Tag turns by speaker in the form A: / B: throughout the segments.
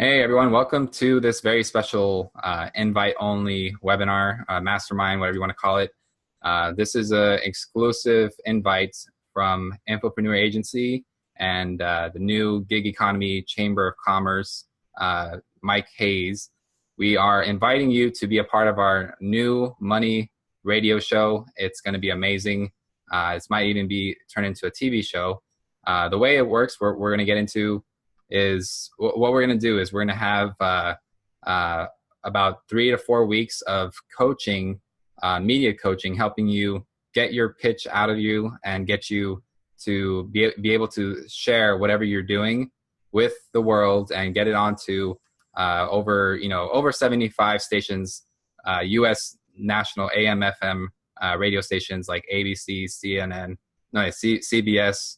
A: Hey everyone, welcome to this very special invite-only webinar, mastermind, whatever you want to call it. This is an exclusive invite from Infopreneur Agency and the new gig economy Chamber of Commerce, Mike Hayes. We are inviting you to be a part of our new money radio show. It's going to be amazing. It might even be turned into a TV show. The way it works, we're going to get into is what we're going to do is we're going to have about 3 to 4 weeks of coaching, media coaching, helping you get your pitch out of you and get you to be able to share whatever you're doing with the world and get it onto over 75 stations, U.S. national AM/FM radio stations like ABC, CNN, CBS,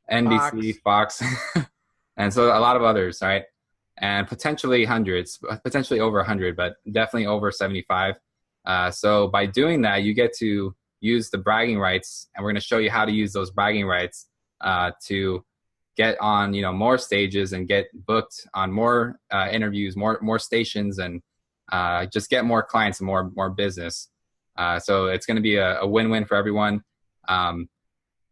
A: NBC, Fox. And so a lot of others, right? And potentially hundreds, potentially over 100, but definitely over 75. So by doing that, you get to use the bragging rights, and we're going to show you how to use those bragging rights to get on, more stages and get booked on more interviews, more stations, and just get more clients and more business. So it's going to be a win-win for everyone.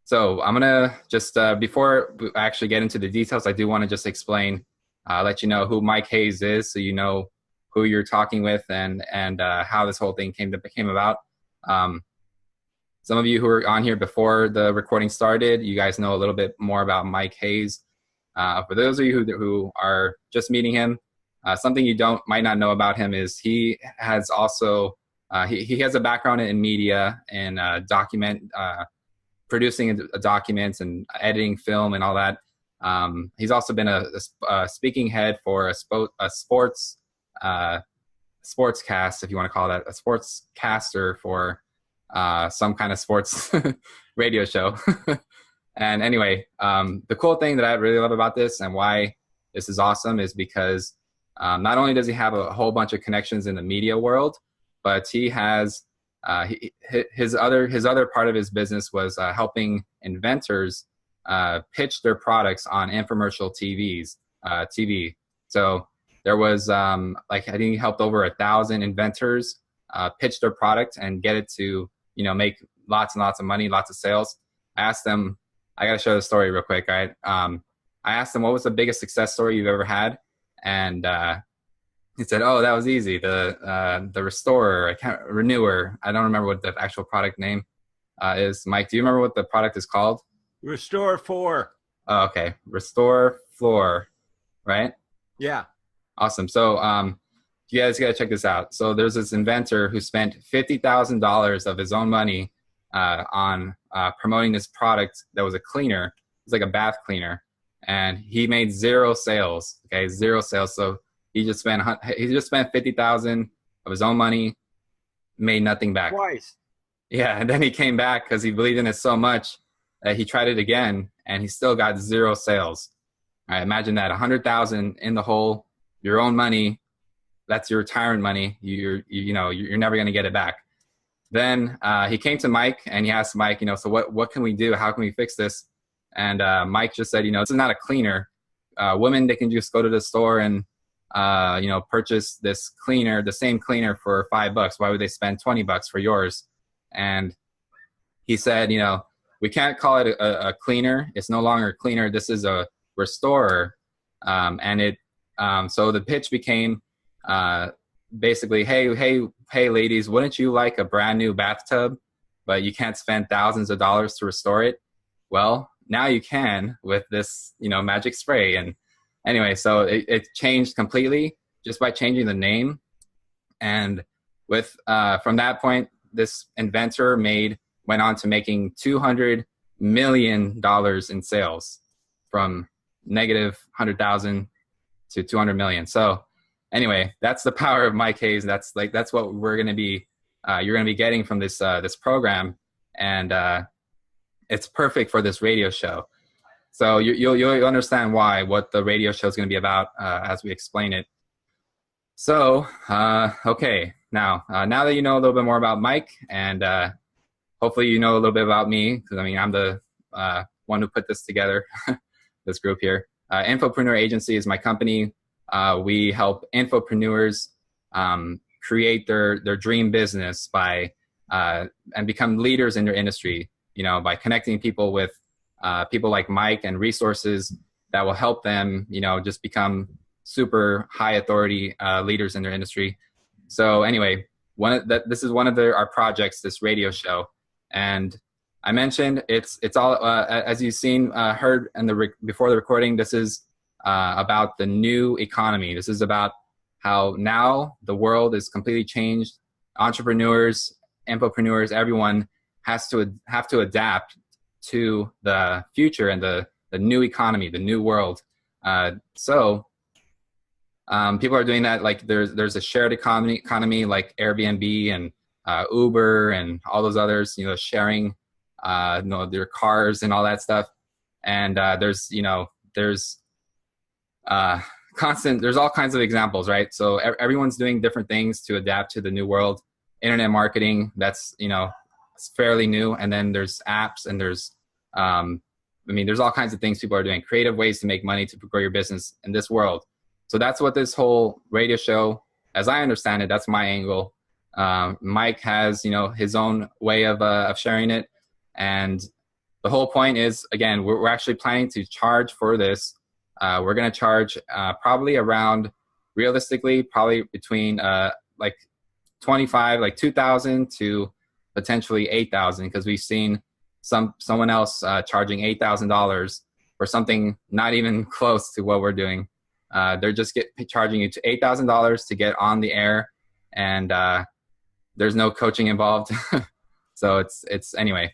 A: So I'm going to just, before we actually get into the details, I do want to just explain, let you know who Mike Hayes is, so you know who you're talking with and how this whole thing came about. Some of you who were on here before the recording started, you guys know a little bit more about Mike Hayes. For those of you who are just meeting him, something you might not know about him is he has also, he has a background in media and producing documents and editing film and all that. He's also been a speaking head for a sportscast, if you want to call that, a sportscaster for some kind of sports radio show. And anyway, the cool thing that I really love about this and why this is awesome is because not only does he have a whole bunch of connections in the media world, but he has his other part of his business was helping inventors pitch their products on infomercial TV. So there was I think he helped over 1,000 inventors pitch their product and get it to make lots and lots of money, lots of sales. I asked them, I got to show the story real quick, right? I asked them, what was the biggest success story you've ever had? And he said, "Oh, that was easy. The restorer, renewer. I don't remember what the actual product name is." Mike, do you remember what the product is called?
B: Restore 4.
A: Oh, okay, Restore Floor, right?
B: Yeah.
A: Awesome. So, you guys got to check this out. So, there's this inventor who spent $50,000 of his own money on promoting this product that was a cleaner. It's like a bath cleaner, and he made 0 sales. Okay, 0 sales. So he just spent $50,000 of his own money, made nothing back.
B: Twice.
A: Yeah, and then he came back because he believed in it so much that he tried it again, and he still got 0 sales. All right, imagine that, $100,000 in the hole, your own money. That's your retirement money. You're never going to get it back. Then he came to Mike, and he asked Mike, so what can we do? How can we fix this? And Mike just said, this is not a cleaner. Women, they can just go to the store and purchase this cleaner, the same cleaner for $5. Why would they spend $20 for yours? And he said, we can't call it a cleaner. It's no longer a cleaner. This is a restorer. So the pitch became basically, hey, ladies, wouldn't you like a brand new bathtub, but you can't spend thousands of dollars to restore it? Well, now you can with this, magic spray. And anyway, so it changed completely just by changing the name. And with from that point, this inventor went on to making $200 million in sales, from negative 100,000 to 200 million. So anyway, that's the power of Mike Hayes. That's what we're going to be, you're going to be getting from this program. And it's perfect for this radio show. So you'll understand what the radio show is going to be about as we explain it. So, okay, now that you know a little bit more about Mike, and hopefully you know a little bit about me, because I'm the one who put this together, this group here. Infopreneur Agency is my company. we help infopreneurs create their dream business by and become leaders in their industry, by connecting people with people like Mike and resources that will help them, just become super high authority leaders in their industry. So anyway, this is one of our projects, this radio show. And I mentioned it's all, as you've seen, heard before the recording, this is about the new economy. This is about how now the world is completely changed. Entrepreneurs, infopreneurs, everyone have to adapt to the future and the new economy, the new world. So people are doing that. Like there's a shared economy like Airbnb and Uber and all those others, sharing their cars and all that stuff. And there's all kinds of examples, right? So everyone's doing different things to adapt to the new world. Internet marketing, that's it's fairly new. And then there's apps, and there's there's all kinds of things people are doing, creative ways to make money to grow your business in this world. So that's what this whole radio show, as I understand it, that's my angle. Mike has his own way of sharing it, and the whole point is, again, we're actually planning to charge for this. We're going to charge probably around, realistically, probably between like 2,000 to potentially 8,000, because we've seen someone else charging $8,000 for something not even close to what we're doing. They're just charging you to $8,000 to get on the air, and there's no coaching involved. So it's anyway.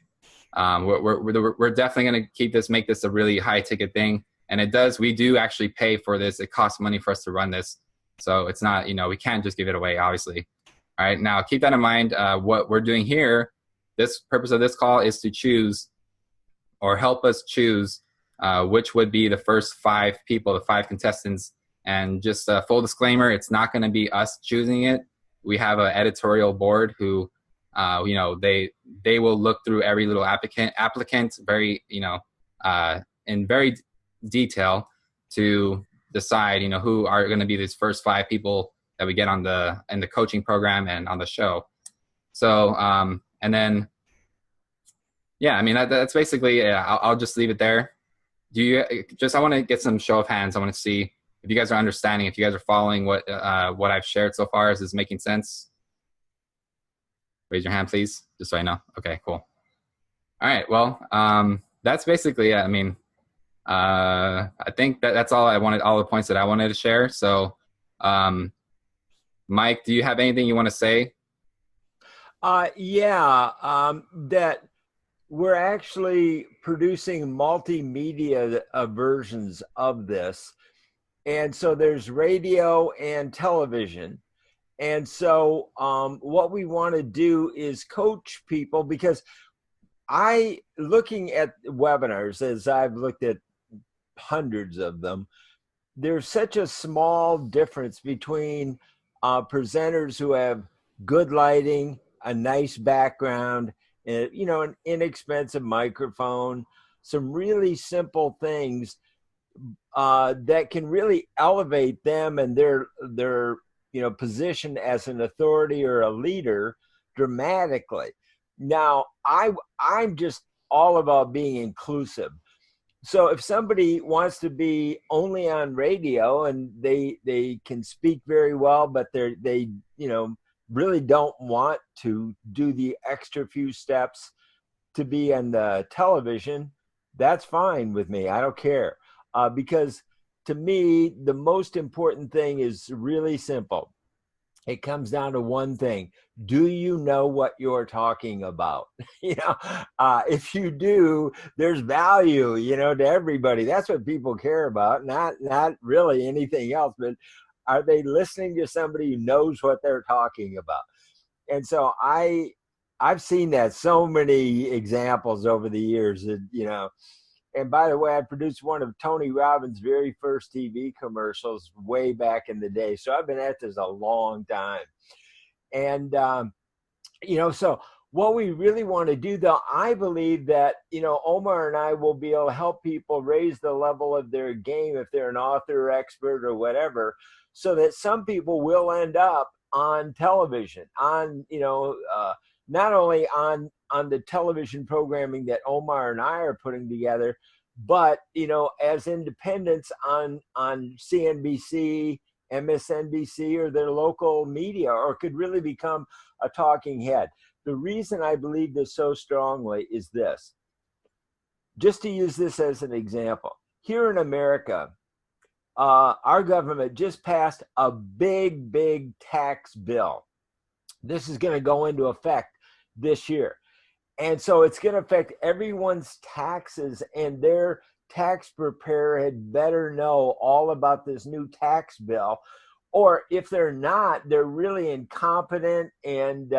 A: We're definitely going to make this a really high ticket thing. And we do actually pay for this. It costs money for us to run this. So it's not, we can't just give it away, obviously. All right. Now keep that in mind. What we're doing here, this purpose of this call is to choose, or help us choose, which would be the first 5 people, the 5 contestants. And just a full disclaimer, it's not going to be us choosing it. We have an editorial board who, they will look through every little applicant very, in very detail to decide, who are going to be these first 5 people that we get in the coaching program and on the show. So, and then, yeah, that's basically it. I'll just leave it there. I want to get some show of hands. I want to see if you guys are understanding, if you guys are following what I've shared so far. Is this making sense? Raise your hand, please, just so I know. Okay, cool. All right, well, that's basically it. I think that's all all the points that I wanted to share. So, Mike, do you have anything you want to say?
B: That we're actually producing multimedia versions of this. And so there's radio and television. And so what we want to do is coach people, because looking at webinars, as I've looked at hundreds of them, there's such a small difference between presenters who have good lighting, a nice background, an inexpensive microphone, some really simple things that can really elevate them and their position as an authority or a leader dramatically. Now, I'm just all about being inclusive. So if somebody wants to be only on radio and they can speak very well, but they really don't want to do the extra few steps to be on the television, that's fine with me. I don't care. Because to me, the most important thing is really simple. It comes down to one thing. Do you know what you're talking about? If you do, there's value, to everybody. That's what people care about, not really anything else, but are they listening to somebody who knows what they're talking about? And so I've seen that so many examples over the years that, and by the way, I produced one of Tony Robbins' very first TV commercials way back in the day. So I've been at this a long time. And, so what we really want to do, though, I believe that, Omar and I will be able to help people raise the level of their game if they're an author, expert, or whatever, so that some people will end up on television, on, not only on the television programming that Omar and I are putting together, but, as independents on CNBC, MSNBC, or their local media, or could really become a talking head. The reason I believe this so strongly is this. Just to use this as an example, here in America, our government just passed a big tax bill. This is going to go into effect this year. And so it's going to affect everyone's taxes, and their tax preparer had better know all about this new tax bill. Or if they're not, they're really incompetent and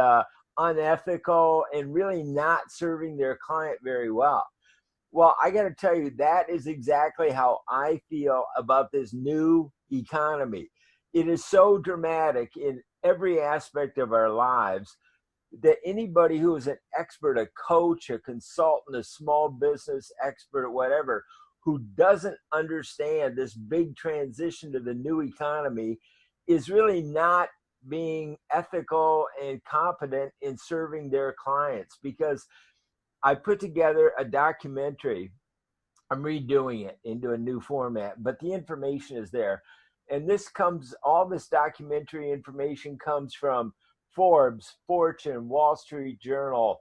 B: unethical and really not serving their client very well. Well, I got to tell you, that is exactly how I feel about this new economy. It is so dramatic in every aspect of our lives that anybody who is an expert, a coach, a consultant, a small business expert, whatever, who doesn't understand this big transition to the new economy is really not being ethical and competent in serving their clients. Because I put together a documentary. I'm redoing it into a new format, but the information is there. And all this documentary information comes from Forbes, Fortune, Wall Street Journal,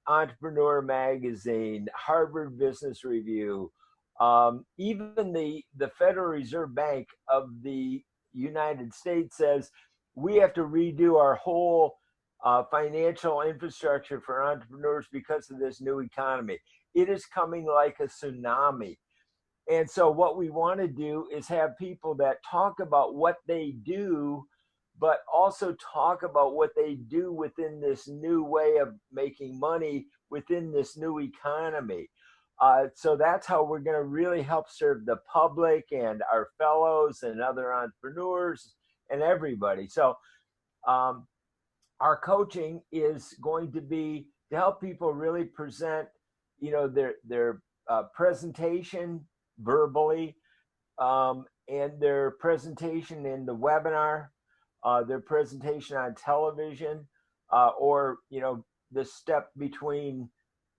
B: Entrepreneur Magazine, Harvard Business Review, even the Federal Reserve Bank of the United States says we have to redo our whole financial infrastructure for entrepreneurs because of this new economy. It is coming like a tsunami. And so what we want to do is have people that talk about what they do, but also talk about what they do within this new way of making money within this new economy. So that's how we're going to really help serve the public and our fellows and other entrepreneurs and everybody. So our coaching is going to be to help people really present, their presentation verbally, and their presentation in the webinar, their presentation on television, or the step between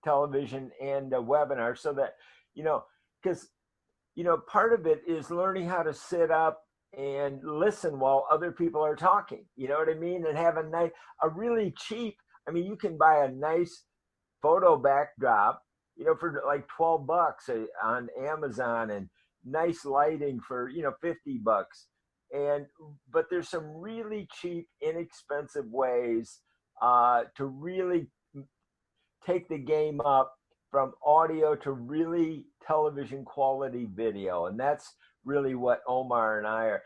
B: television and a webinar, so that because part of it is learning how to sit up and listen while other people are talking, you know what I mean, and have a really cheap, you can buy a nice photo backdrop, for like $12 on Amazon, and nice lighting for $50. But there's some really cheap, inexpensive ways to really take the game up from audio to really television quality video. And that's really what Omar and I are,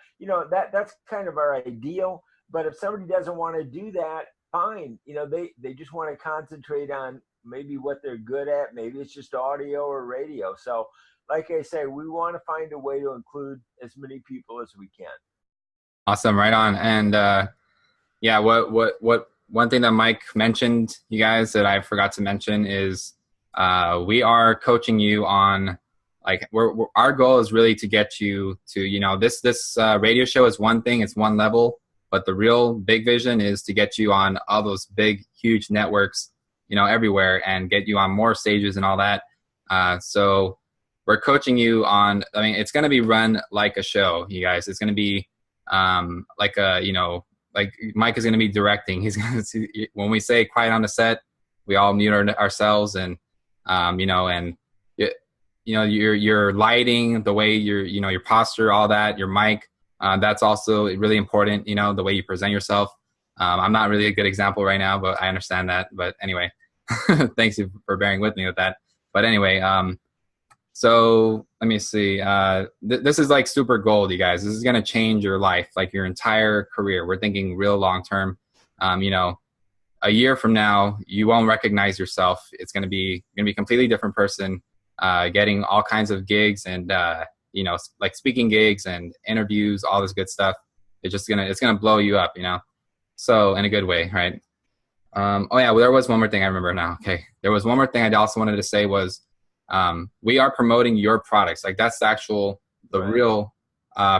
B: that's kind of our ideal. But if somebody doesn't want to do that, fine. They just want to concentrate on maybe what they're good at. Maybe it's just audio or radio. So like I say, we want to find a way to include as many people as we can.
A: Awesome. Right on. And yeah, what one thing that Mike mentioned, you guys, that I forgot to mention is we are coaching you on, like, our goal is really to get you to, this radio show is one thing, it's one level, but the real big vision is to get you on all those big, huge networks, everywhere, and get you on more stages and all that. So we're coaching you on, it's going to be run like a show, you guys. It's going to be like Mike is going to be directing. He's going to, when we say quiet on the set, we all mute ourselves, and your lighting, the way your posture, all that, your mic, that's also really important. The way you present yourself. I'm not really a good example right now, but I understand that. But anyway, thanks for bearing with me with that. But anyway, so let me see. This is like super gold, you guys. This is going to change your life, like your entire career. We're thinking real long term. A year from now, you won't recognize yourself. It's going to be a completely different person, getting all kinds of gigs and like speaking gigs and interviews, all this good stuff. It's going to blow you up, So in a good way, right? Oh yeah, well, there was one more thing I remember now. Okay, there was one more thing I also wanted to say was, we are promoting your products. Like that's the
B: Right.
A: real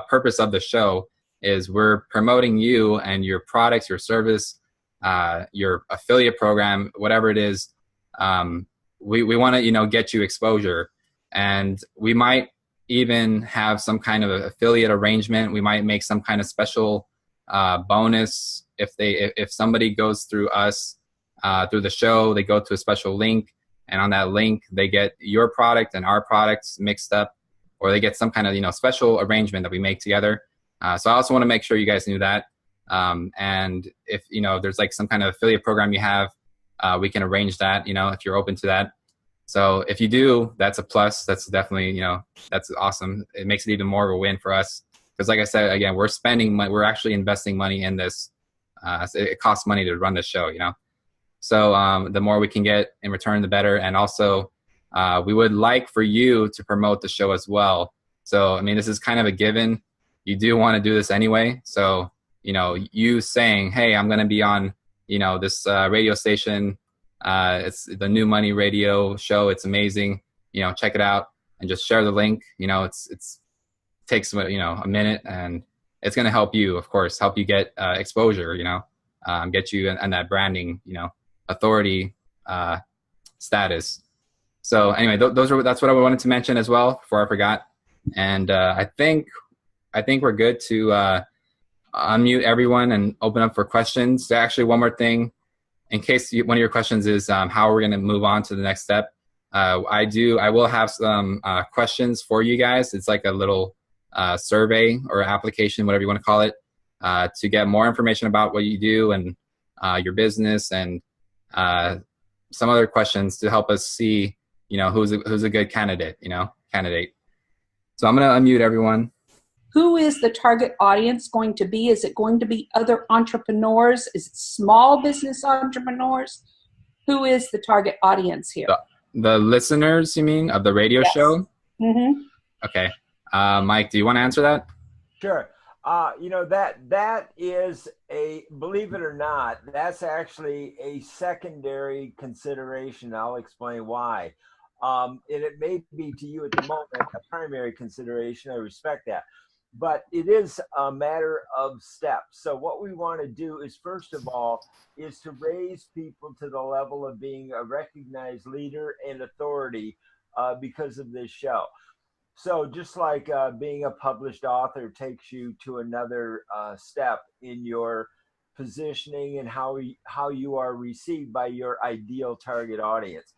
A: purpose of the show is we're promoting you and your products, your service, your affiliate program, whatever it is. Um, we want to get you exposure, and we might even have some kind of affiliate arrangement. We might make some kind of special bonus if somebody goes through us through the show. They go to a special link, and on that link they get your product and our products mixed up, or they get some kind of special arrangement that we make together. So I also want to make sure you guys knew that. And if there's like some kind of affiliate program you have, we can arrange that. If you're open to that. So if you do, that's a plus. That's definitely that's awesome. It makes it even more of a win for us. Because like I said, again, we're spending money, we're actually investing money in this. So it costs money to run this show, So the more we can get in return, the better. And also, we would like for you to promote the show as well. So, I mean, this is kind of a given. You do want to do this anyway. So, you saying, hey, I'm going to be on, this radio station. It's the New Money Radio show. It's amazing. Check it out and just share the link. It's takes a minute, and it's going to help you, of course, help you get exposure, get you and that branding, authority status. So anyway, that's what I wanted to mention as well before I forgot. And I think we're good to unmute everyone and open up for questions. So actually, one more thing, in case one of your questions is how we're going to move on to the next step. I will have some questions for you guys. It's like a little survey or application, whatever you want to call it, to get more information about what you do and your business, and some other questions to help us see, who's a good candidate. So I'm going to unmute everyone.
C: Who is the target audience going to be? Is it going to be other entrepreneurs? Is it small business entrepreneurs? Who is the target audience here?
A: The listeners, you mean, of the radio show?
C: Mm-hmm.
A: Okay. Mike, do you want to answer that?
B: Sure. That is believe it or not, that's actually a secondary consideration. I'll explain why. And it may be to you at the moment a primary consideration. I respect that. But it is a matter of steps. So what we want to do is, first of all, is to raise people to the level of being a recognized leader and authority because of this show. So just like being a published author takes you to another step in your positioning and how you are received by your ideal target audience.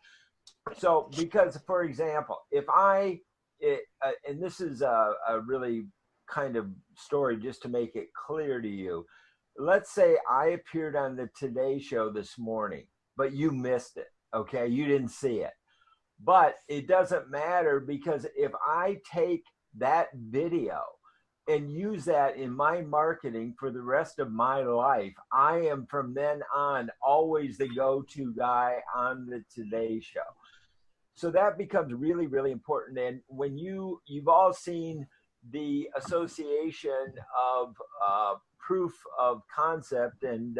B: So because, for example, if and this is a really kind of story just to make it clear to you. Let's say I appeared on the Today Show this morning, but you missed it, okay? You didn't see it. But it doesn't matter, because if I take that video and use that in my marketing for the rest of my life, I am from then on always the go-to guy on the Today Show. So that becomes really, really important. And when you've all seen the association of proof of concept and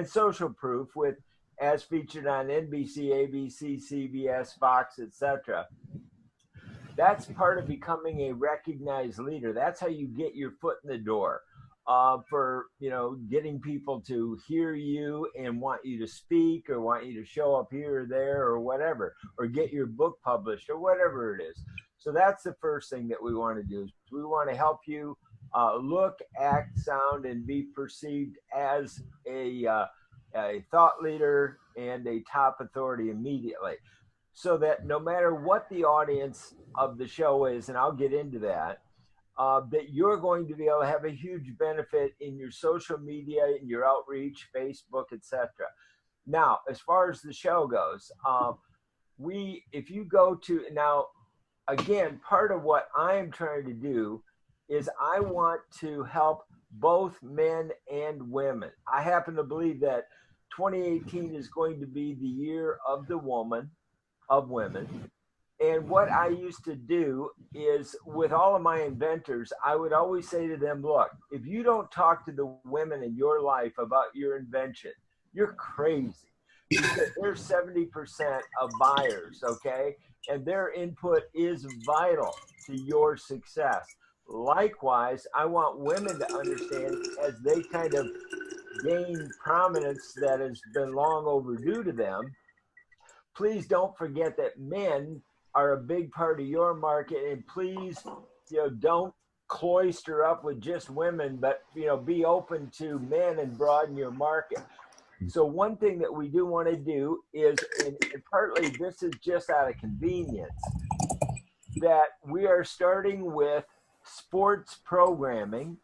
B: social proof with as featured on NBC, ABC, CBS, Fox, etc. That's part of becoming a recognized leader. That's how you get your foot in the door for getting people to hear you and want you to speak, or want you to show up here or there or whatever, or get your book published or whatever it is. So that's the first thing that we want to do. Is we want to help you look, act, sound, and be perceived as a thought leader and a top authority immediately, so that no matter what the audience of the show is, and I'll get into that, that you're going to be able to have a huge benefit in your social media, in your outreach, Facebook, etc. Now, as far as the show goes, if you go to now, again, part of what I'm trying to do is I want to help both men and women. I happen to believe that 2018 is going to be the year of the woman, of women. And what I used to do is, with all of my inventors, I would always say to them, look, if you don't talk to the women in your life about your invention, you're crazy. Because they're 70% of buyers, okay? And their input is vital to your success. Likewise, I want women to understand as they kind of gain prominence that has been long overdue to them. Please don't forget that men are a big part of your market, and please, don't cloister up with just women, but be open to men and broaden your market. So one thing that we do want to do is, and partly this is just out of convenience, that we are starting with sports programming,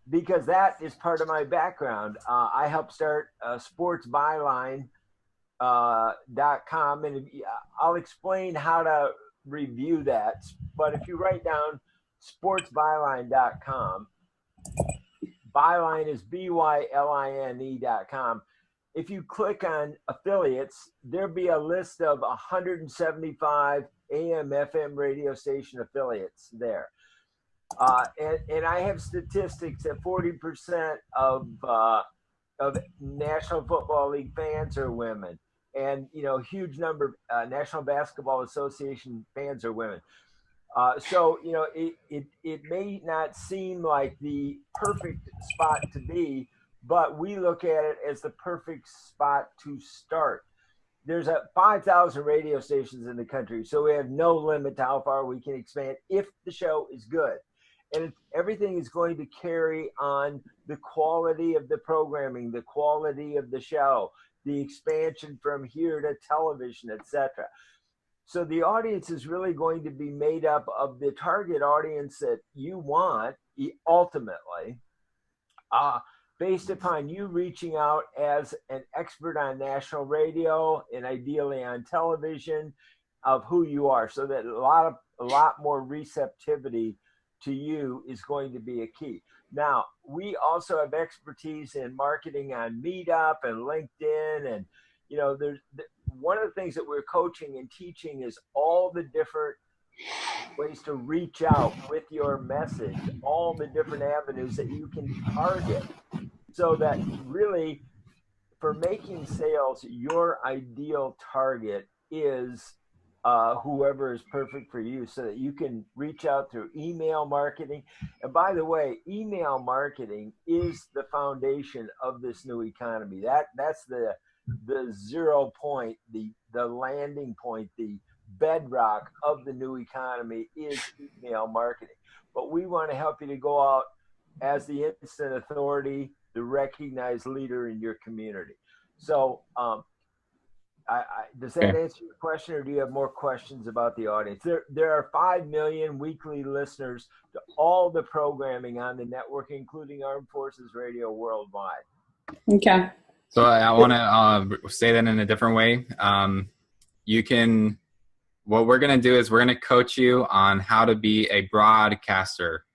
B: because that is part of my background. I helped start sportsbyline.com, and I'll explain how to review that. But if you write down sportsbyline.com, Byline is BYLINE.com. If you click on affiliates, there'll be a list of 175 AM, FM radio station affiliates there. And I have statistics that 40% of National Football League fans are women. And, huge number of National Basketball Association fans are women. So, it may not seem like the perfect spot to be, but we look at it as the perfect spot to start. There's 5,000 radio stations in the country, so we have no limit to how far we can expand if the show is good. And everything is going to carry on the quality of the programming, the quality of the show, the expansion from here to television, etc. So the audience is really going to be made up of the target audience that you want, ultimately, based upon you reaching out as an expert on national radio and ideally on television of who you are, so that a lot more receptivity to you is going to be a key. Now, we also have expertise in marketing on Meetup and LinkedIn, and there's one of the things that we're coaching and teaching is all the different ways to reach out with your message, all the different avenues that you can target, so that really, for making sales, your ideal target is whoever is perfect for you, so that you can reach out through email marketing. And by the way, email marketing is the foundation of this new economy. That's the 0 point, the landing point, the bedrock of the new economy is email marketing. But we want to help you to go out as the instant authority, the recognized leader in your community. So does that answer your question, or do you have more questions about the audience? There are 5 million weekly listeners to all the programming on the network, including Armed Forces Radio worldwide.
C: Okay.
A: So I want to say that in a different way. What we're going to do is we're going to coach you on how to be a broadcaster,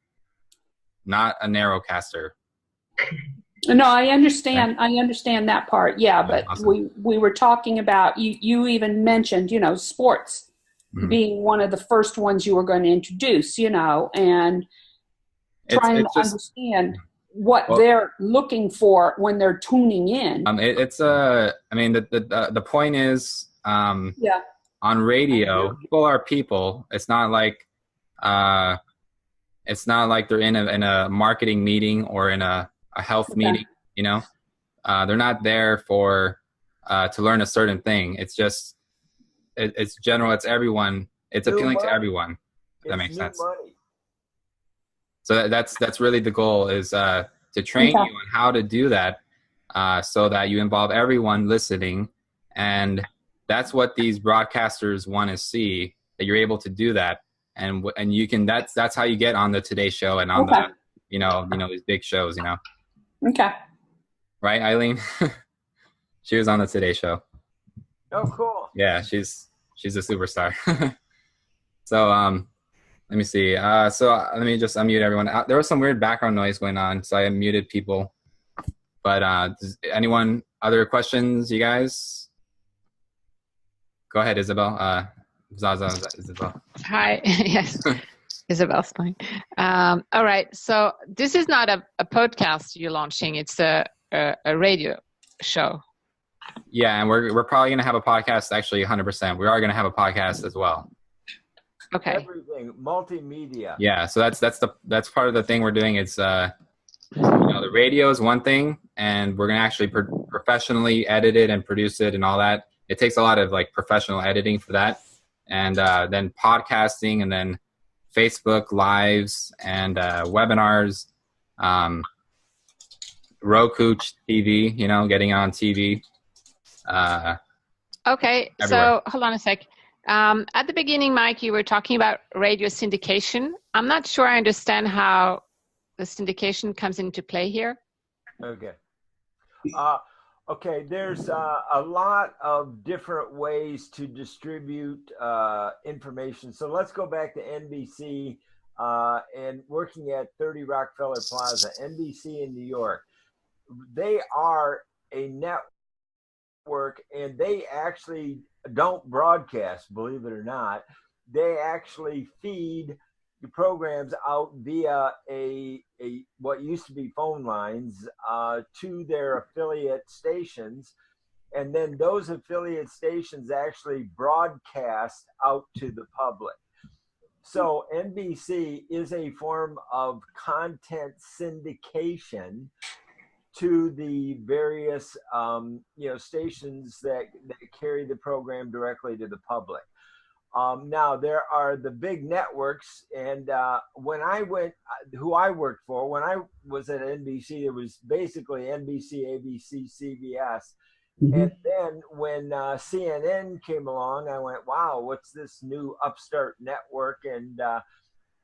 A: not a narrowcaster.
C: No, I understand. I understand that part. Yeah, but awesome. we were talking about, you even mentioned, sports being one of the first ones you were going to introduce, and trying to understand what they're looking for when they're tuning in. The point is, on radio, people are people. It's not like they're in a marketing meeting or in a health meeting, they're not there for to learn a certain thing. It's just it's general. It's everyone. It's appealing to everyone. If that makes sense. Money. So that's really the goal, is to train you on how to do that, so that you involve everyone listening, and that's what these broadcasters want to see, that you're able to do that, and you can. That's how you get on the Today Show and on the these big shows. Okay.
A: Right, Eileen? She was on the Today Show.
B: Oh, cool.
A: Yeah, she's a superstar. So let me see. So let me just unmute everyone. There was some weird background noise going on, so I muted people. But does anyone other questions, you guys? Go ahead, Isabel. Isabel.
D: Hi. Yes. Isabel's fine. All right. So this is not a podcast you're launching. It's a radio show.
C: Yeah, and we're probably going to have a podcast. Actually, 100%. We are going to have a podcast as well.
D: Okay.
B: Everything multimedia.
C: Yeah, so that's part of the thing we're doing. It's the radio is one thing, and we're going to actually professionally edit it and produce it and all that. It takes a lot of like professional editing for that, and then podcasting, and then Facebook lives and webinars, Roku TV. Getting on TV.
D: Okay,
C: everywhere.
D: So hold on a sec. At the beginning, Mike, you were talking about radio syndication. I'm not sure I understand how the syndication comes into play here.
B: Okay. Okay, there's a lot of different ways to distribute information. So let's go back to NBC and working at 30 Rockefeller Plaza, NBC in New York. They are a network, and they actually don't broadcast, believe it or not. They actually feed the programs out via a what used to be phone lines to their affiliate stations, and then those affiliate stations actually broadcast out to the public. So NBC is a form of content syndication to the various stations that carry the program directly to the public. Now there are the big networks, and when I worked for, when I was at NBC, it was basically NBC, ABC, CBS. And then when CNN came along, I went, wow, what's this new upstart network? And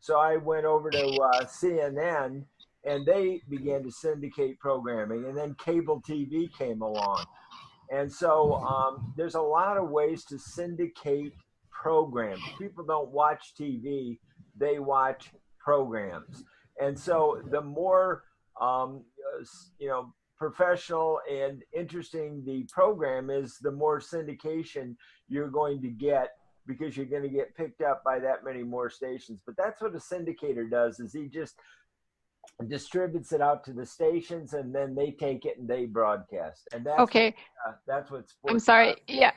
B: so I went over to CNN, and they began to syndicate programming, and then cable TV came along. And so there's a lot of ways to syndicate programs. People don't watch TV, they watch programs. And so the more professional and interesting the program is, the more syndication you're going to get, because you're going to get picked up by that many more stations. But that's what a syndicator does, is he just distributes it out to the stations, and then they take it and they broadcast. And that's
D: okay.
B: That's what sports.
D: I'm sorry. Yeah.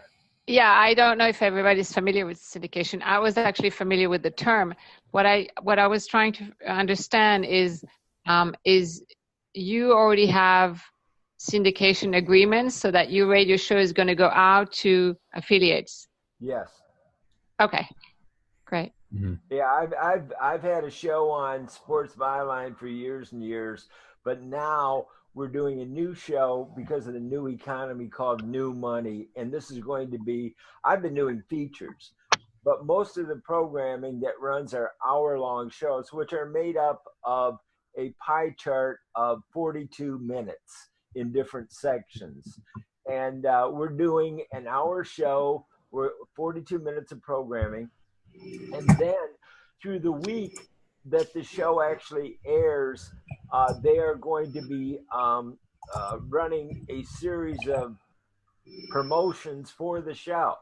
D: I don't know if everybody's familiar with syndication. I was actually familiar with the term. What I was trying to understand is you already have syndication agreements so that your radio show is going to go out to affiliates.
B: Yes.
D: Okay. Great.
C: Mm-hmm.
B: Yeah, I've had a show on Sports Byline for years and years, but now we're doing a new show because of the new economy called New Money, and this is going to be, I've been doing features, but most of the programming that runs are hour-long shows, which are made up of a pie chart of 42 minutes in different sections. And we're doing an hour show, we're 42 minutes of programming. And then through the week that the show actually airs, they are going to be running a series of promotions for the show.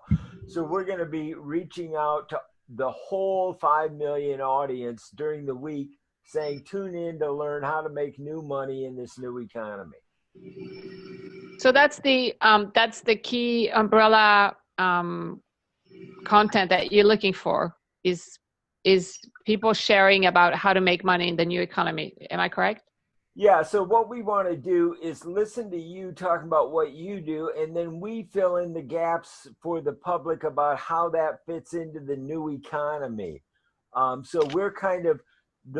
B: So we're going to be reaching out to the whole 5 million audience during the week, saying, tune in to learn how to make new money in this new economy.
D: So that's the key umbrella content that you're looking for, is people sharing about how to make money in the new economy. Am I correct?
B: Yeah, so what we want to do is listen to you talking about what you do, and then we fill in the gaps for the public about how that fits into the new economy. So we're kind of,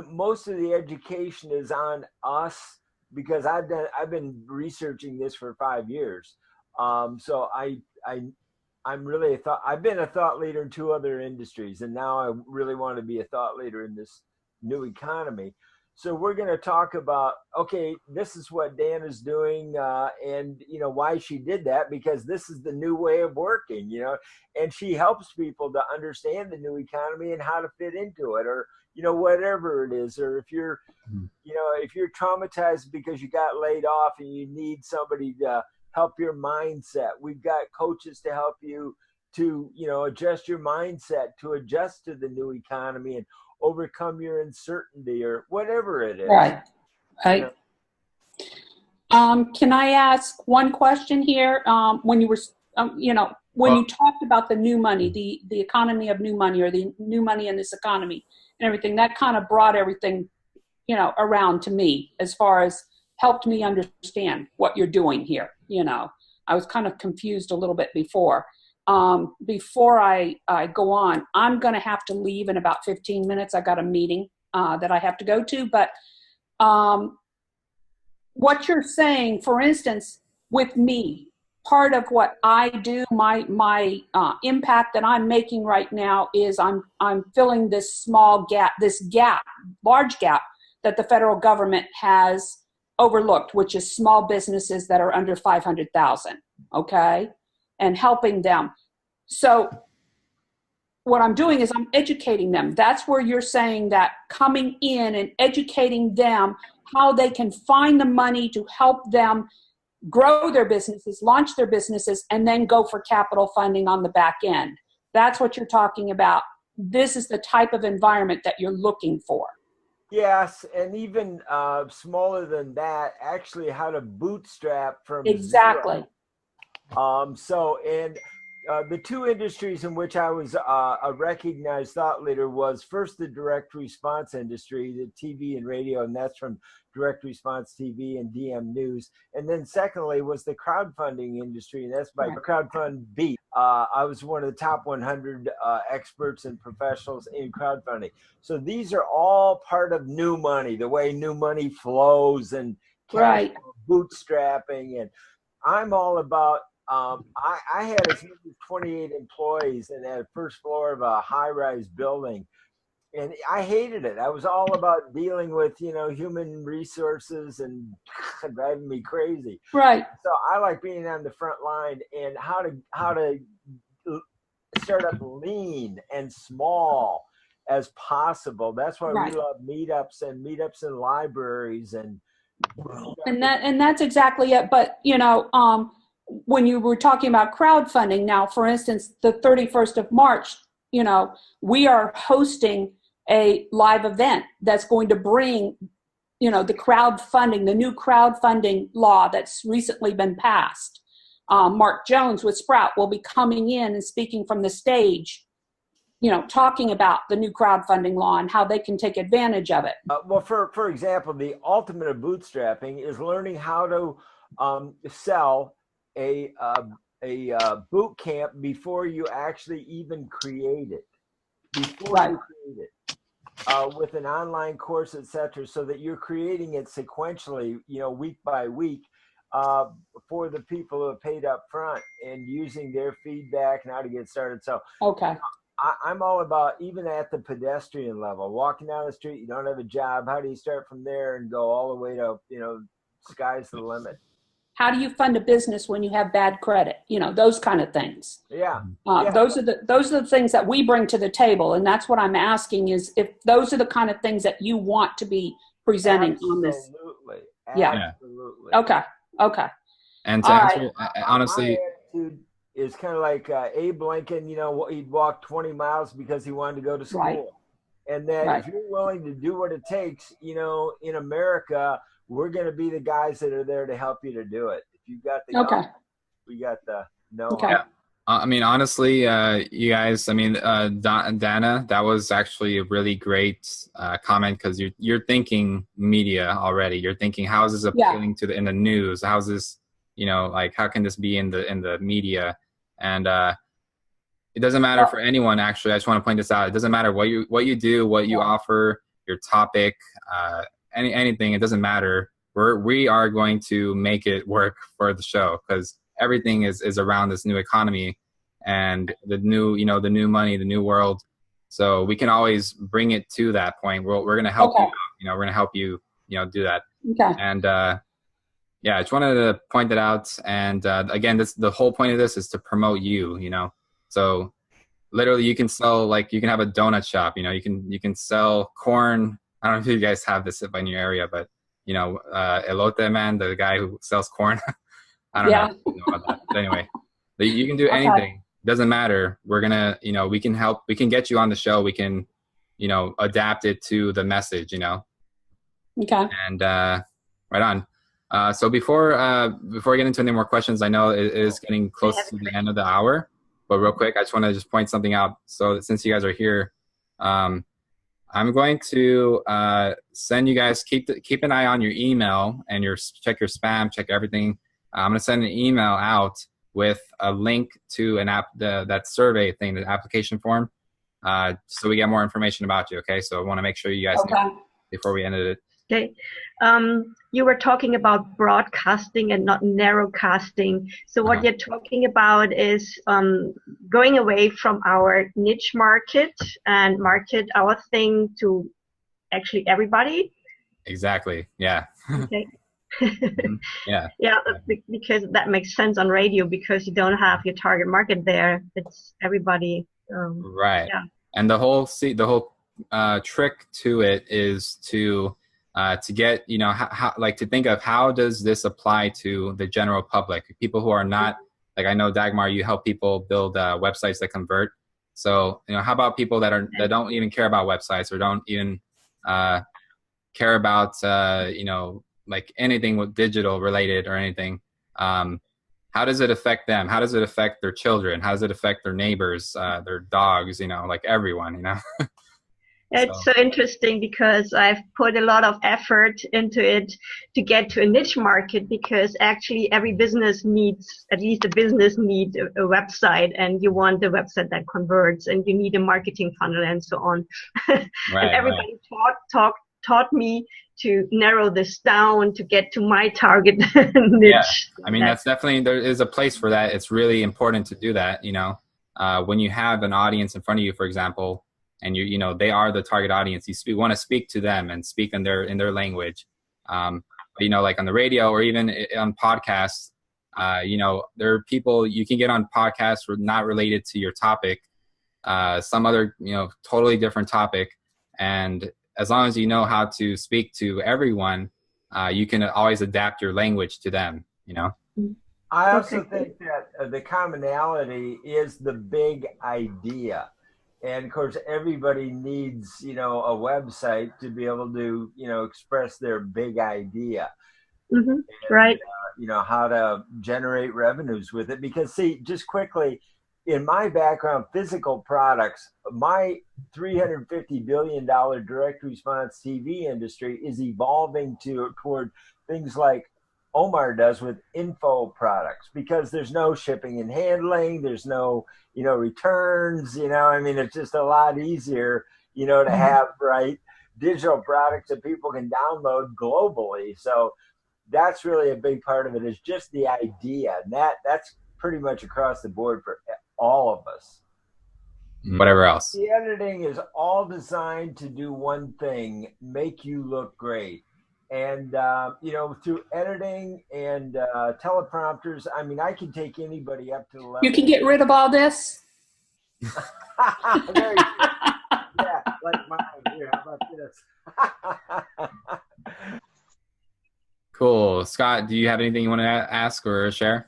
B: most of the education is on us, because I've been researching this for 5 years. So I'm really I've been a thought leader in 2 other industries, and now I really want to be a thought leader in this new economy. So we're going to talk about, okay, this is what Dan is doing, and why she did that, because this is the new way of working, and she helps people to understand the new economy and how to fit into it, or whatever it is. Or if you're if you're traumatized because you got laid off and you need somebody to help your mindset, we've got coaches to help you to adjust your mindset, to adjust to the new economy and overcome your uncertainty, or whatever it is.
E: Right. Can I ask one question here? When you were, when you talked about the new money, the economy of new money, or the new money in this economy and everything, that kind of brought everything, around to me, as far as helped me understand what you're doing here. I was kind of confused a little bit before. Before I go on, I'm going to have to leave in about 15 minutes. I got a meeting that I have to go to, but what you're saying, for instance, with me, part of what I do, my impact that I'm making right now is I'm filling this small gap, large gap that the federal government has overlooked, which is small businesses that are under 500,000, okay, and helping them. So what I'm doing is I'm educating them. That's where you're saying that coming in and educating them how they can find the money to help them grow their businesses, launch their businesses, and then go for capital funding on the back end. That's what you're talking about. This is the type of environment that you're looking for.
B: Yes, and even smaller than that, actually how to bootstrap from
E: exactly.
B: Zero. The two industries in which I was a recognized thought leader was first the direct response industry, the TV and radio, and that's from Direct Response TV and DM News. And then secondly was the crowdfunding industry, and that's by Crowdfund Beat. I was one of the top 100 experts and professionals in crowdfunding. So these are all part of new money, the way new money flows, and cash bootstrapping. And I'm all about I had as many as 28 employees in that first floor of a high-rise building, and I hated it. I was all about dealing with, human resources and driving me crazy.
E: Right.
B: So I like being on the front line and how to start up lean and small as possible. That's why we love meetups in libraries and
E: that's exactly it. But when you were talking about crowdfunding, now, for instance, the 31st of March, we are hosting a live event that's going to bring, the crowdfunding, the new crowdfunding law that's recently been passed. Mark Jones with Sprout will be coming in and speaking from the stage, talking about the new crowdfunding law and how they can take advantage of it.
B: Well, for example, the ultimate of bootstrapping is learning how to sell a boot camp before you actually even create it, with an online course, etc., so that you're creating it sequentially, week by week, for the people who have paid up front and using their feedback and how to get started. So I'm all about, even at the pedestrian level, walking down the street, you don't have a job, how do you start from there and go all the way to, sky's the limit?
E: How do you fund a business when you have bad credit? Those kind of things. Those are the things that we bring to the table, and that's what I'm asking is if those are the kind of things that you want to be presenting on this.
B: Absolutely.
E: Okay.
C: And to answer, honestly,
B: my attitude is kind of like Abe Lincoln. He'd walk 20 miles because he wanted to go to school, and that if you're willing to do what it takes, in America, we're going to be the guys that are there to help you to do it. If you've got the we got the know-how.
C: Yeah. Honestly, you guys, Dana, that was actually a really great comment, because you're thinking media already. You're thinking, how is this appealing to in the news? How's this, how can this be in the media? And it doesn't matter for anyone. Actually, I just want to point this out. It doesn't matter what you do, what you offer, your topic, anything. It doesn't matter. We are going to make it work for the show, because everything is around this new economy and the new, the new money, the new world. So we can always bring it to that point. We're going to help you. We're going to help you, do that.
E: Okay.
C: And I just wanted to point that out. And again, the whole point of this is to promote you. So literally, you can sell, you can have a donut shop. You can sell corn. I don't know if you guys have this in your area, but Elote Man, the guy who sells corn. I don't know about that. But anyway, you can do anything. Doesn't matter. We're gonna, we can help. We can get you on the show. We can, adapt it to the message.
E: Okay.
C: And right on. So before we get into any more questions, I know it is getting close to the end of the hour, but real quick, I just want to just point something out. So since you guys are here, I'm going to send you guys, keep an eye on your email and check your spam, check everything. I'm going to send an email out with a link to an that survey thing, the application form, so we get more information about you. Okay, so I want to make sure you guys know before we ended it.
F: Okay. You were talking about broadcasting and not narrowcasting. So what you're talking about is going away from our niche market and market our thing to actually everybody.
C: Exactly. Yeah.
F: Okay.
C: Yeah.
F: Yeah, because that makes sense on radio, because you don't have your target market there. It's everybody.
C: Right.
F: Yeah.
C: And the whole trick to it is to get, you know, like to think of how does this apply to the general public, people who are not, like I know Dagmar, you help people build websites that convert. So, you know, how about people that don't even care about websites or don't even care about, you know, like anything with digital related or anything. How does it affect them? How does it affect their children? How does it affect their neighbors, their dogs, you know, like everyone, you know?
F: It's so interesting because I've put a lot of effort into it to get to a niche market, because actually every business needs, at least a business needs a website, and you want a website that converts, and you need a marketing funnel and so on.
C: Right,
F: and everybody taught me to narrow this down to get to my target niche.
C: Yeah, I mean, that's definitely, there is a place for that. It's really important to do that, you know, when you have an audience in front of you, for example, and you know, they are the target audience. You want to speak to them and speak in their language. But, you know, like on the radio or even on podcasts, you know, there are people you can get on podcasts not related to your topic, some other, you know, totally different topic. And as long as you know how to speak to everyone, you can always adapt your language to them, you know?
B: I also think that the commonality is the big idea. And of course, everybody needs, you know, a website to be able to, you know, express their big idea.
F: And, right.
B: You know, how to generate revenues with it. Because see, just quickly, in my background, physical products, my $350 billion direct response TV industry is evolving toward things like Omar does with info products, because there's no shipping and handling, there's no, you know, returns, you know, I mean, it's just a lot easier, you know, to have, right, digital products that people can download globally. So that's really a big part of it, is just the idea. And that's pretty much across the board for all of us.
C: Whatever else.
B: The editing is all designed to do one thing: make you look great. And, you know, through editing and teleprompters, I mean, I can take anybody up to the level.
E: You can get rid of all this?
B: Very good. Yeah, like mine here. How about this?
C: Cool. Scott, do you have anything you want to ask or share?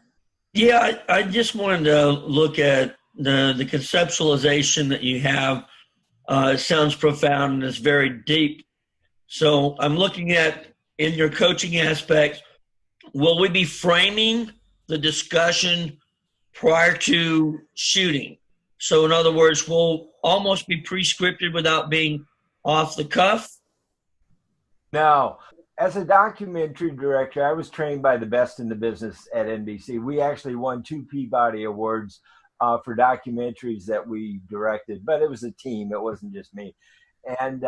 G: Yeah, I just wanted to look at the conceptualization that you have. It sounds profound and it's very deep. So I'm looking at, in your coaching aspect, will we be framing the discussion prior to shooting? So in other words, we'll almost be pre-scripted without being off the cuff?
B: No. As a documentary director, I was trained by the best in the business at NBC. We actually won 2 Peabody Awards for documentaries that we directed, but it was a team. It wasn't just me. And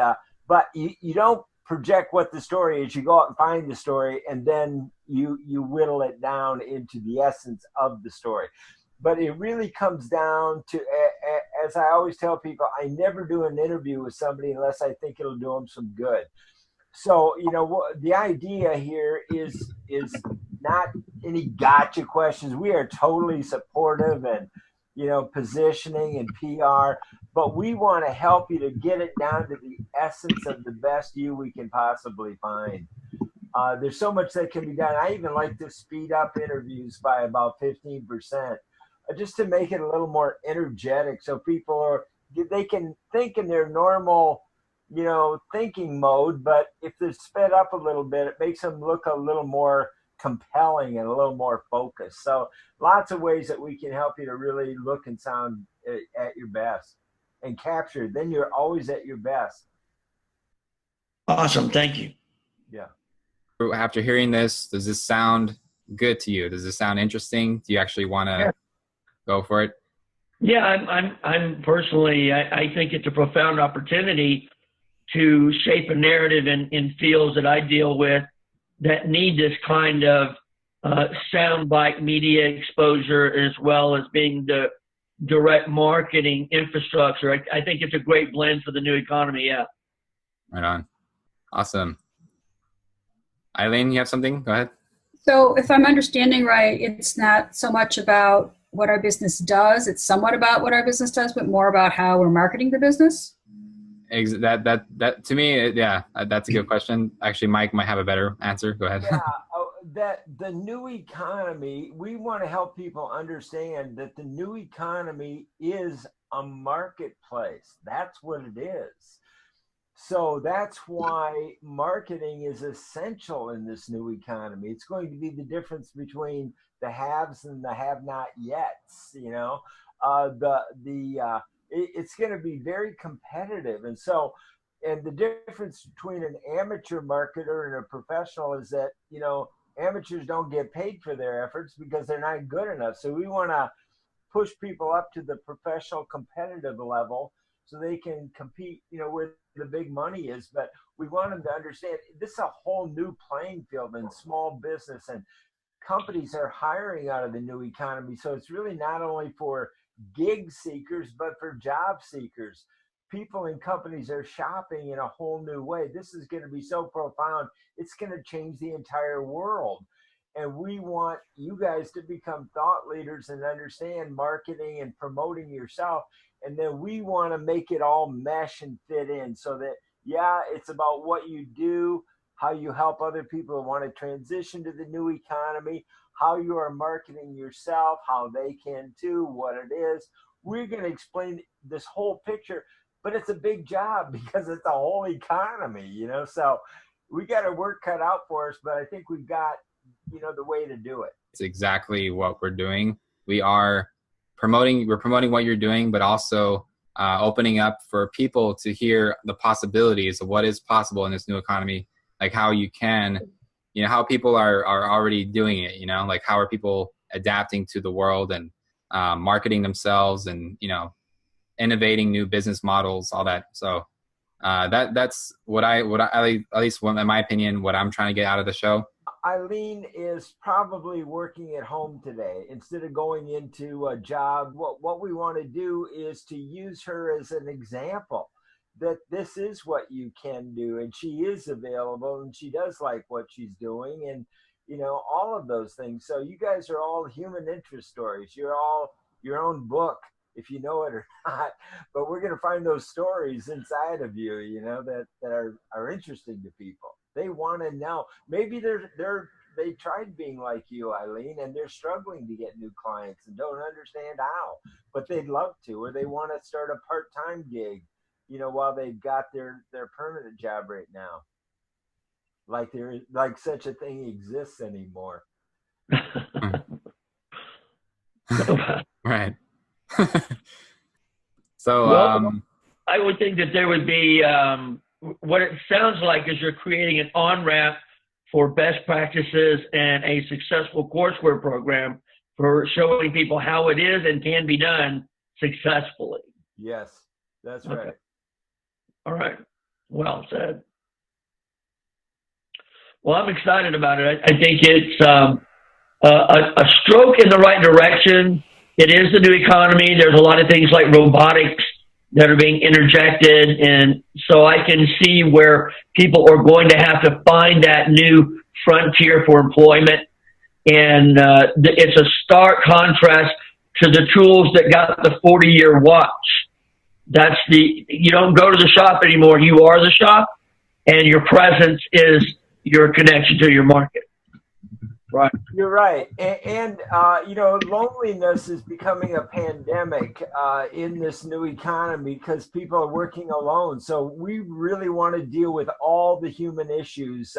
B: but you don't project what the story is. You go out and find the story, and then you whittle it down into the essence of the story. But it really comes down to, as I always tell people, I never do an interview with somebody unless I think it'll do them some good. So, you know, the idea here is not any gotcha questions. We are totally supportive and, you know, positioning and PR, but we want to help you to get it down to the essence of the best you we can possibly find. There's so much that can be done. I even like to speed up interviews by about 15%, just to make it a little more energetic, so they can think in their normal, you know, thinking mode, but if they're sped up a little bit, it makes them look a little more compelling and a little more focused. So lots of ways that we can help you to really look and sound at your best and capture. Then you're always at your best.
G: Awesome. Thank you.
B: Yeah.
C: After hearing this, does this sound good to you? Does this sound interesting? Do you actually want to go for it?
G: Yeah, I'm personally, I think it's a profound opportunity to shape a narrative in fields that I deal with that need this kind of soundbite media exposure, as well as being the direct marketing infrastructure. I think it's a great blend for the new economy. Yeah.
C: Right on. Awesome. Eileen, you have something? Go ahead.
E: So if I'm understanding right, it's not so much about what our business does. It's somewhat about what our business does, but more about how we're marketing the business.
C: That to me, yeah, that's a good question. Actually, Mike might have a better answer. Go ahead.
B: Yeah, that the new economy, we want to help people understand that the new economy is a marketplace. That's what it is. So that's why marketing is essential in this new economy. It's going to be the difference between the haves and the have-not-yets. You know, it's going to be very competitive, and so, and the difference between an amateur marketer and a professional is that, you know, amateurs don't get paid for their efforts because they're not good enough. So we want to push people up to the professional competitive level so they can compete, you know, where the big money is. But we want them to understand this is a whole new playing field in small business, and companies are hiring out of the new economy. So it's really not only for gig seekers, but for job seekers. People and companies are shopping in a whole new way. This is going to be so profound. It's going to change the entire world. And we want you guys to become thought leaders and understand marketing and promoting yourself. And then we want to make it all mesh and fit in so that, yeah, it's about what you do, how you help other people who want to transition to the new economy, how you are marketing yourself, how they can too, what it is. We're going to explain this whole picture, but it's a big job because it's a whole economy, you know. So we got our work cut out for us, but I think we've got, you know, the way to do it.
C: It's exactly what we're doing. We're promoting what you're doing, but also opening up for people to hear the possibilities of what is possible in this new economy, like how you can, you know, how people are already doing it, you know, like how are people adapting to the world and marketing themselves and, you know, innovating new business models, all that. So that's what I at least in my opinion, what I'm trying to get out of the show.
B: Eileen is probably working at home today instead of going into a job. What we want to do is to use her as an example that this is what you can do, and she is available and she does like what she's doing, and, you know, all of those things. So you guys are all human interest stories. You're all your own book, if you know it or not, but we're going to find those stories inside of you, you know, that are interesting to people. They want to know. Maybe they tried being like you, Eileen, and they're struggling to get new clients and don't understand how, but they'd love to, or they want to start a part-time gig, you know, while they've got their permanent job right now. Like such a thing exists anymore.
C: Right. So,
G: well, I would think that there would be, what it sounds like is you're creating an on-ramp for best practices and a successful courseware program for showing people how it is and can be done successfully.
B: Yes, that's right.
G: Okay. All right. Well said. Well, I'm excited about it. I think it's a stroke in the right direction. It is the new economy. There's a lot of things like robotics that are being interjected. And so I can see where people are going to have to find that new frontier for employment. And it's a stark contrast to the tools that got the 40-year watch. You don't go to the shop anymore. You are the shop, and your presence is your connection to your market. Right.
B: You're right. And you know, loneliness is becoming a pandemic in this new economy because people are working alone. So we really want to deal with all the human issues.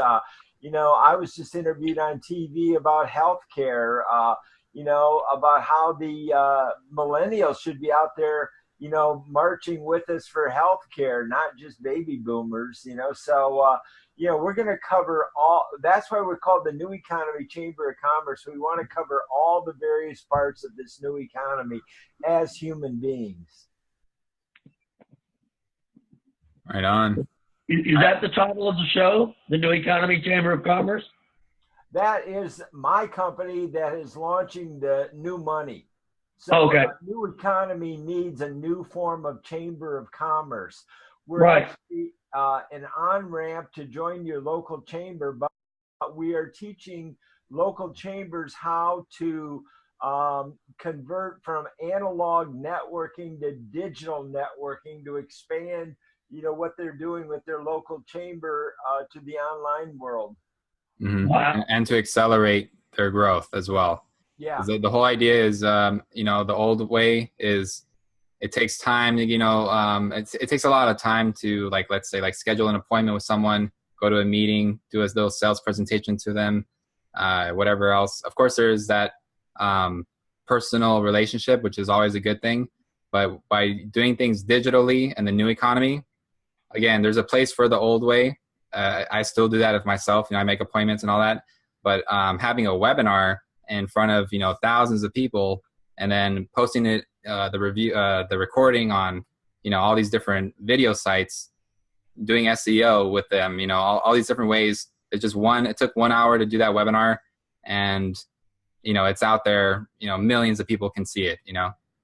B: I was just interviewed on TV about healthcare, about how the millennials should be out there, marching with us for healthcare, not just baby boomers, So, we're going to cover all. That's why we're called the New Economy Chamber of Commerce. We want to cover all the various parts of this new economy as human beings.
C: Right on.
G: Is that the title of the show? The New Economy Chamber of Commerce?
B: That is my company that is launching the new money. So
G: okay.
B: New economy needs a new form of chamber of commerce. We're
G: right.
B: actually an on-ramp to join your local chamber, but we are teaching local chambers how to convert from analog networking to digital networking to expand, what they're doing with their local chamber to the online world.
C: Mm-hmm. Wow. And to accelerate their growth as well.
B: Yeah.
C: The whole idea is, the old way is it takes time to, it takes a lot of time to let's say schedule an appointment with someone, go to a meeting, do a little sales presentation to them, whatever else. Of course, there is that personal relationship, which is always a good thing. But by doing things digitally in the new economy, again, there's a place for the old way. I still do that of myself. I make appointments and all that. But having a webinar in front of thousands of people and then posting it, the recording on all these different video sites, doing SEO with them, all these different ways. It's just it took 1 hour to do that webinar, and it's out there. Millions of people can see it.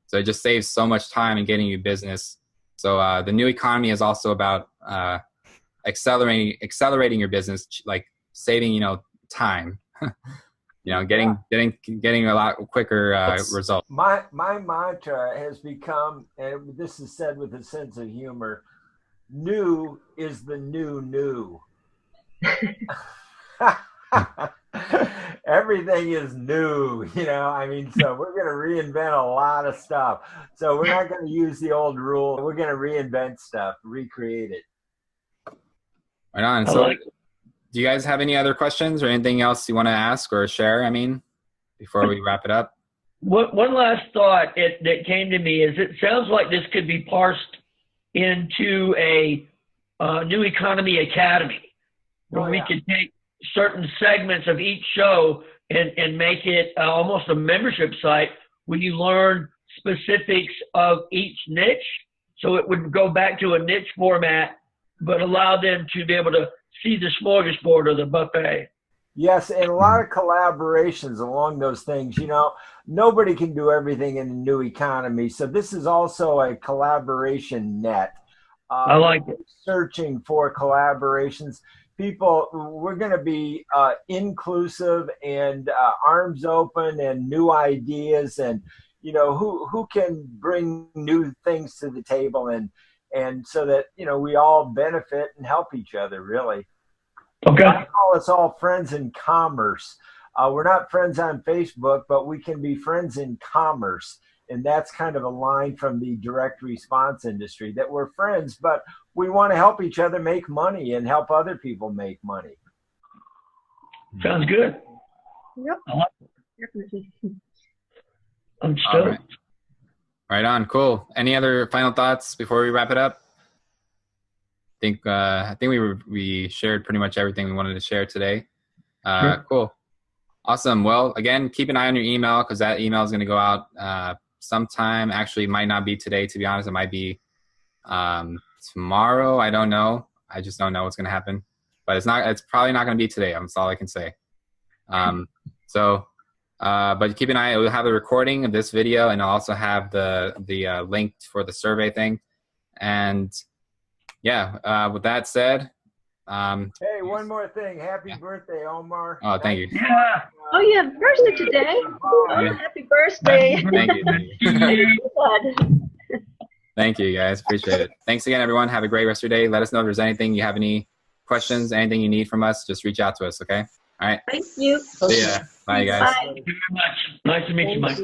C: So it just saves so much time in getting you business. So the new economy is also about accelerating your business, like saving time. Getting a lot quicker results.
B: My mantra has become, and this is said with a sense of humor, new is the new. Everything is new, so we're going to reinvent a lot of stuff. So we're not going to use the old rule. We're going to reinvent stuff, recreate it.
C: Right on. So do you guys have any other questions or anything else you want to ask or share, before we wrap it up?
G: One last thought that came to me is it sounds like this could be parsed into a New Economy Academy, where we could take certain segments of each show and make it almost a membership site where you learn specifics of each niche. So it would go back to a niche format, but allow them to be able to see the smorgasbord or the buffet.
B: Yes, and a lot of collaborations along those things. Nobody can do everything in the new economy. So this is also a collaboration net.
G: I like it.
B: Searching for collaborations. People, we're going to be inclusive and arms open and new ideas, and who can bring new things to the table, and so that we all benefit and help each other, really.
G: Okay.
B: I call us all friends in commerce. We're not friends on Facebook, but we can be friends in commerce. And that's kind of a line from the direct response industry, that we're friends, but we want to help each other make money and help other people make money.
G: Sounds good.
F: Yep.
G: I like it.
F: Definitely.
G: I'm stoked.
C: Right on. Cool. Any other final thoughts before we wrap it up? I think we shared pretty much everything we wanted to share today.
G: Sure.
C: Cool. Awesome. Well, again, keep an eye on your email, because that email is going to go out sometime. Actually, it might not be today, to be honest. It might be tomorrow. I don't know. I just don't know what's going to happen. But it's probably not going to be today. That's all I can say. But keep an eye. We'll have the recording of this video, and I'll also have the link for the survey thing. And yeah, with that said,
B: hey, one more thing. Happy birthday, Omar.
C: Oh, thank you.
G: Yeah.
F: Oh, you have birthday today. Oh, happy birthday.
C: Thank you. Thank you, guys. Appreciate it. Thanks again, everyone. Have a great rest of your day. Let us know if there's anything you have any questions, anything you need from us. Just reach out to us, okay? All right.
F: Thank you.
C: See ya. Bye, guys.
F: Bye.
G: Thank you very much. Nice to meet you, Mike.